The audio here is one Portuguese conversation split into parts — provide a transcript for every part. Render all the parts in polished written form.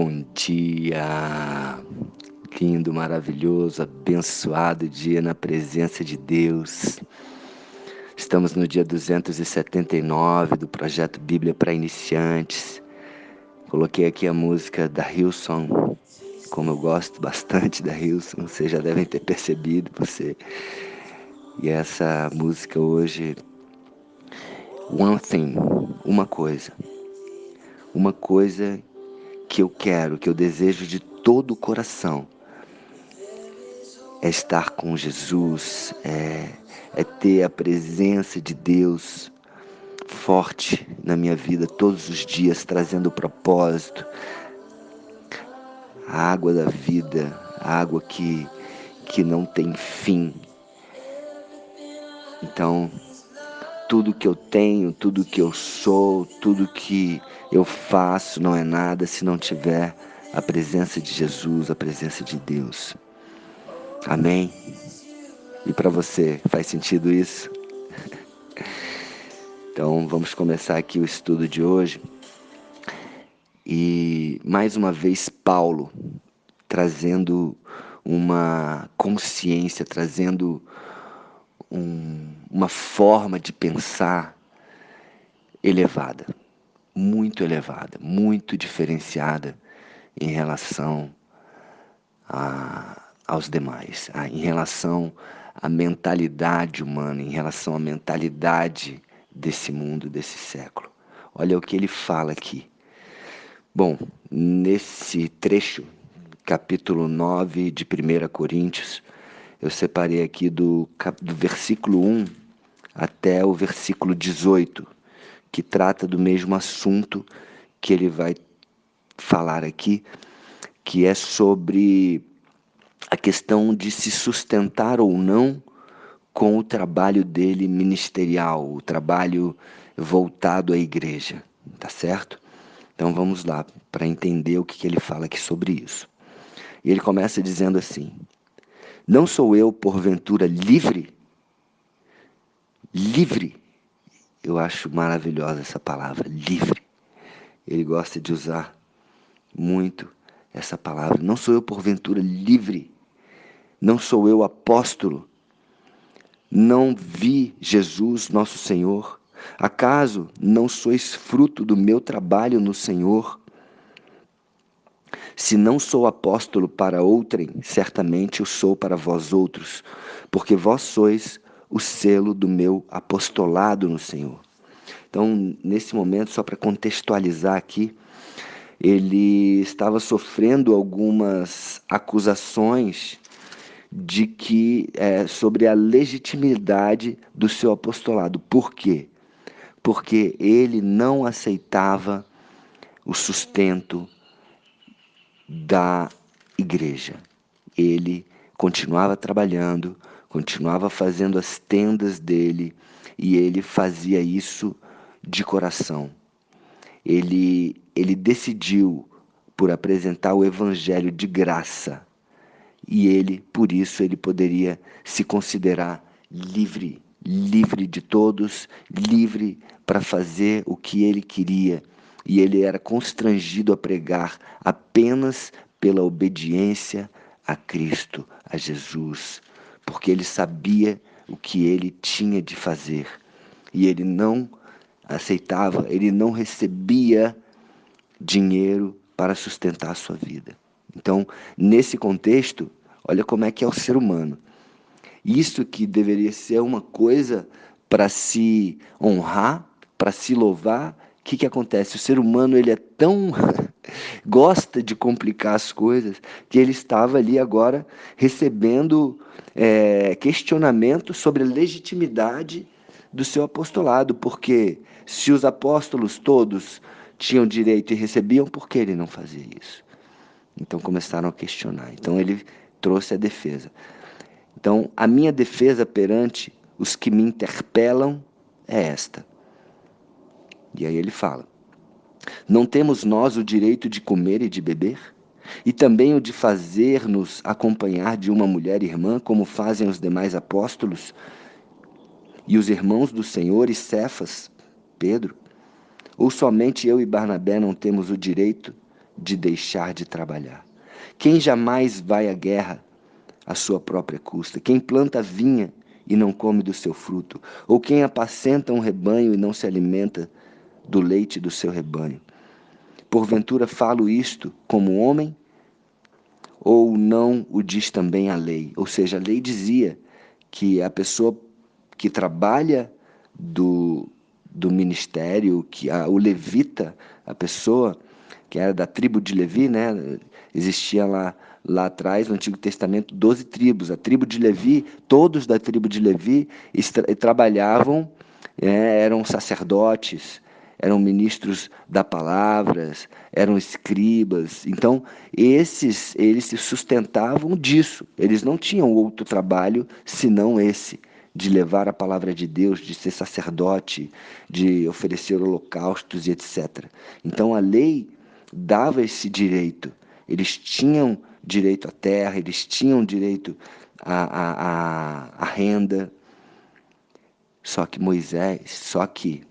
Bom dia, lindo, maravilhoso, abençoado dia na presença de Deus. Estamos no dia 279 do projeto Bíblia para Iniciantes. Coloquei aqui a música da Hillsong, como eu gosto bastante da Hillsong, vocês já devem ter percebido, você. E essa música hoje, One Thing, uma coisa que eu quero, que eu desejo de todo o coração, é estar com Jesus, é ter a presença de Deus forte na minha vida todos os dias, trazendo propósito, a água da vida, a água que não tem fim. Então, tudo que eu tenho, tudo que eu sou, tudo que eu faço não é nada se não tiver a presença de Jesus, a presença de Deus. Amém? E para você, faz sentido isso? Então, vamos começar aqui o estudo de hoje. E, mais uma vez, Paulo trazendo uma consciência, trazendo uma forma de pensar elevada, muito diferenciada em relação aos demais, em relação à mentalidade humana, em relação à mentalidade desse mundo, desse século. Olha o que ele fala aqui. Bom, nesse trecho, capítulo 9 de 1 Coríntios, eu separei aqui do versículo 1 até o versículo 18, que trata do mesmo assunto que ele vai falar aqui, que é sobre a questão de se sustentar ou não com o trabalho dele ministerial, o trabalho voltado à igreja, tá certo? Então vamos lá, para entender o que ele fala aqui sobre isso. E ele começa dizendo assim: não sou eu, porventura, livre? Livre. Eu acho maravilhosa essa palavra, livre. Ele gosta de usar muito essa palavra. Não sou eu, porventura, livre? Não sou eu apóstolo? Não vi Jesus, nosso Senhor? Acaso não sois fruto do meu trabalho no Senhor? Se não sou apóstolo para outrem, certamente eu sou para vós outros, porque vós sois o selo do meu apostolado no Senhor. Então, nesse momento, só para contextualizar aqui, ele estava sofrendo algumas acusações de que sobre a legitimidade do seu apostolado. Por quê? Porque ele não aceitava o sustento da igreja. Ele continuava trabalhando, continuava fazendo as tendas dele, e ele fazia isso de coração. Ele decidiu por apresentar o evangelho de graça, e ele, por isso, ele poderia se considerar livre, livre de todos, livre para fazer o que ele queria. E ele era constrangido a pregar apenas pela obediência a Cristo, a Jesus, porque ele sabia o que ele tinha de fazer. E ele não aceitava, ele não recebia dinheiro para sustentar a sua vida. Então, nesse contexto, olha como é que é o ser humano. Isso que deveria ser uma coisa para se honrar, para se louvar, o que acontece? O ser humano ele é tão gosta de complicar as coisas que ele estava ali agora recebendo questionamento sobre a legitimidade do seu apostolado, porque se os apóstolos todos tinham direito e recebiam, por que ele não fazia isso? Então começaram a questionar. Então ele trouxe a defesa. Então a minha defesa perante os que me interpelam é esta. E aí ele fala: não temos nós o direito de comer e de beber? E também o de fazer-nos acompanhar de uma mulher irmã, como fazem os demais apóstolos e os irmãos do Senhor e Cefas, Pedro? Ou somente eu e Barnabé não temos o direito de deixar de trabalhar? Quem jamais vai à guerra à sua própria custa? Quem planta vinha e não come do seu fruto? Ou quem apacenta um rebanho e não se alimenta do leite do seu rebanho? Porventura falo isto como homem? Ou não o diz também a lei? Ou seja, a lei dizia que a pessoa que trabalha do ministério, o levita, a pessoa que era da tribo de Levi, né? Existia lá atrás, no Antigo Testamento, 12 tribos. A tribo de Levi, todos da tribo de Levi trabalhavam, eram sacerdotes, eram ministros da palavra, eram escribas. Então, eles se sustentavam disso. Eles não tinham outro trabalho senão esse, de levar a palavra de Deus, de ser sacerdote, de oferecer holocaustos e etc. Então, a lei dava esse direito. Eles tinham direito à terra, eles tinham direito à renda. Só que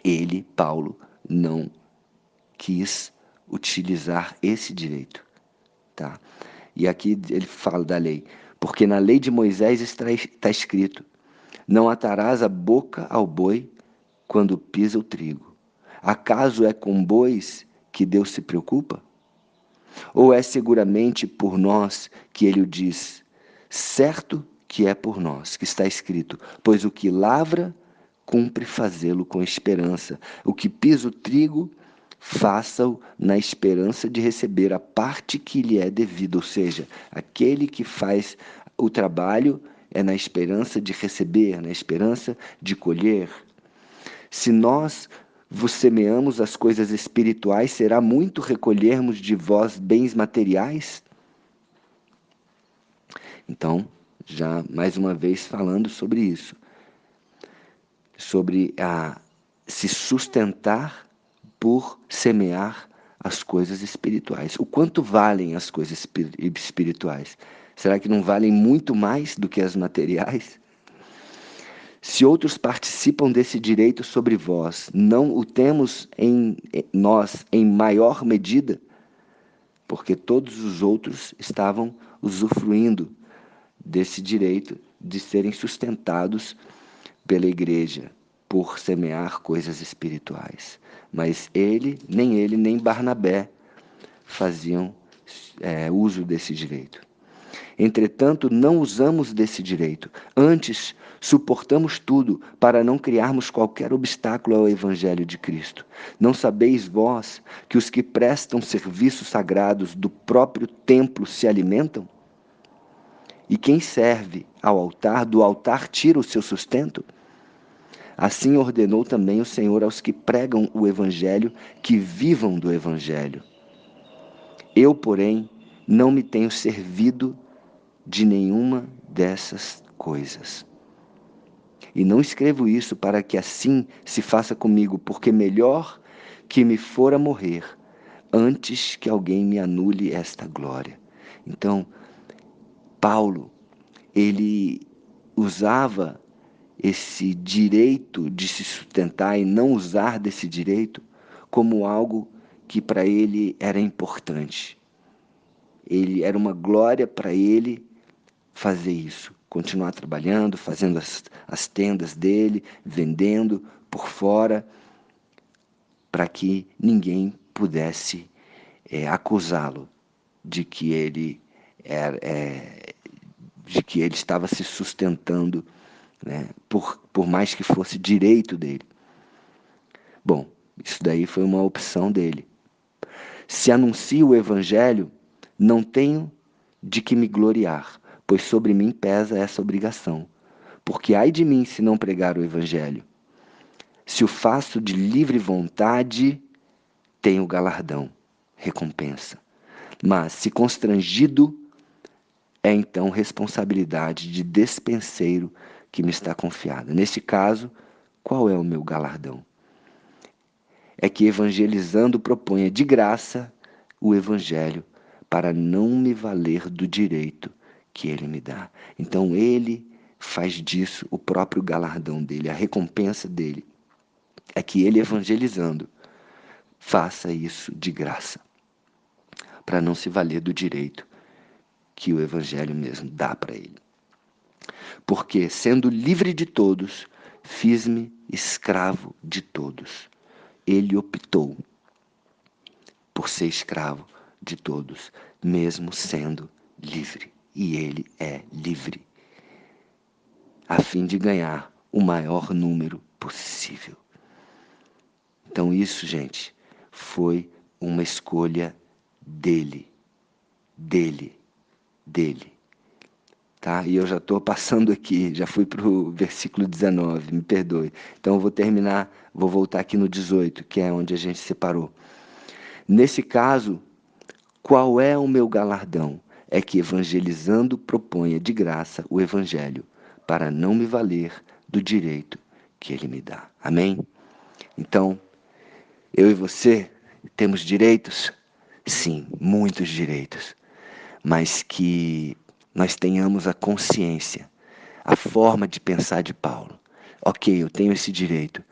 ele, Paulo, não quis utilizar esse direito, tá? E aqui ele fala da lei, porque na lei de Moisés está escrito: não atarás a boca ao boi quando pisa o trigo. Acaso é com bois que Deus se preocupa? Ou é seguramente por nós que ele o diz? Certo que é por nós, que está escrito: pois o que lavra, cumpre fazê-lo com esperança. O que pisa o trigo, faça-o na esperança de receber a parte que lhe é devida. Ou seja, aquele que faz o trabalho é na esperança de receber, na esperança de colher. Se nós vos semeamos as coisas espirituais, será muito recolhermos de vós bens materiais? Então, já mais uma vez falando sobre isso, sobre se sustentar por semear as coisas espirituais. O quanto valem as coisas espirituais? Será que não valem muito mais do que as materiais? Se outros participam desse direito sobre vós, não o temos em nós em maior medida? Porque todos os outros estavam usufruindo desse direito de serem sustentados pela igreja por semear coisas espirituais. Mas nem ele, nem Barnabé faziam uso desse direito. Entretanto, não usamos desse direito. Antes, suportamos tudo para não criarmos qualquer obstáculo ao Evangelho de Cristo. Não sabeis vós que os que prestam serviços sagrados do próprio templo se alimentam? E quem serve ao altar, do altar tira o seu sustento? Assim ordenou também o Senhor aos que pregam o Evangelho que vivam do Evangelho. Eu, porém, não me tenho servido de nenhuma dessas coisas. E não escrevo isso para que assim se faça comigo, porque melhor que me fora morrer antes que alguém me anule esta glória. Então, Paulo, ele usava esse direito de se sustentar e não usar desse direito como algo que para ele era importante. Ele era uma glória para ele fazer isso, continuar trabalhando, fazendo as tendas dele, vendendo por fora, para que ninguém pudesse acusá-lo de que de que ele estava se sustentando, né, por mais que fosse direito dele. Bom, isso daí foi uma opção dele. Se anuncio o Evangelho, não tenho de que me gloriar, pois sobre mim pesa essa obrigação. Porque ai de mim se não pregar o Evangelho. Se o faço de livre vontade, tenho galardão, recompensa. Mas se constrangido, é então responsabilidade de despenseiro que me está confiada. Neste caso, qual é o meu galardão? É que evangelizando proponha de graça o Evangelho para não me valer do direito que ele me dá. Então ele faz disso o próprio galardão dele, a recompensa dele. É que ele evangelizando faça isso de graça. para não se valer do direito que o Evangelho mesmo dá para ele. Porque, sendo livre de todos, fiz-me escravo de todos. Ele optou por ser escravo de todos, mesmo sendo livre. E ele é livre, a fim de ganhar o maior número possível. Então isso, gente, foi uma escolha dele. Tá? E eu já estou passando aqui, já fui para o versículo 19, me perdoe. Então eu vou terminar, vou voltar aqui no 18, que é onde a gente separou. Nesse caso, qual é o meu galardão? É que evangelizando proponha de graça o evangelho, para não me valer do direito que ele me dá. Amém? Então, eu e você temos direitos? Sim, muitos direitos. Mas que nós tenhamos a consciência, a forma de pensar de Paulo. Ok, eu tenho esse direito,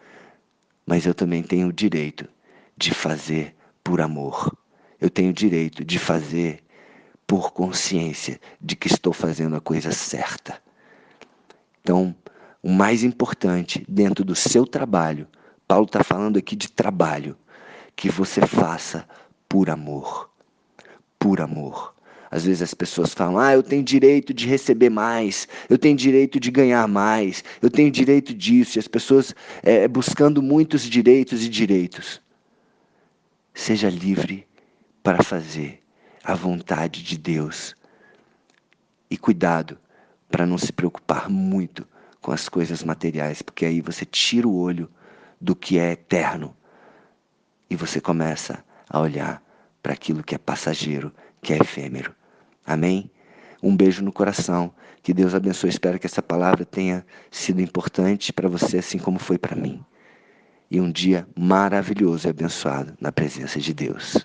mas eu também tenho o direito de fazer por amor. Eu tenho o direito de fazer por consciência de que estou fazendo a coisa certa. Então, o mais importante dentro do seu trabalho, Paulo está falando aqui de trabalho, que você faça por amor. Por amor. Às vezes as pessoas falam, eu tenho direito de receber mais, eu tenho direito de ganhar mais, eu tenho direito disso, e as pessoas buscando muitos direitos e direitos. Seja livre para fazer a vontade de Deus. E cuidado para não se preocupar muito com as coisas materiais, porque aí você tira o olho do que é eterno e você começa a olhar para aquilo que é passageiro, que é efêmero. Amém? Um beijo no coração. Que Deus abençoe. Espero que essa palavra tenha sido importante para você, assim como foi para mim. E um dia maravilhoso e abençoado na presença de Deus.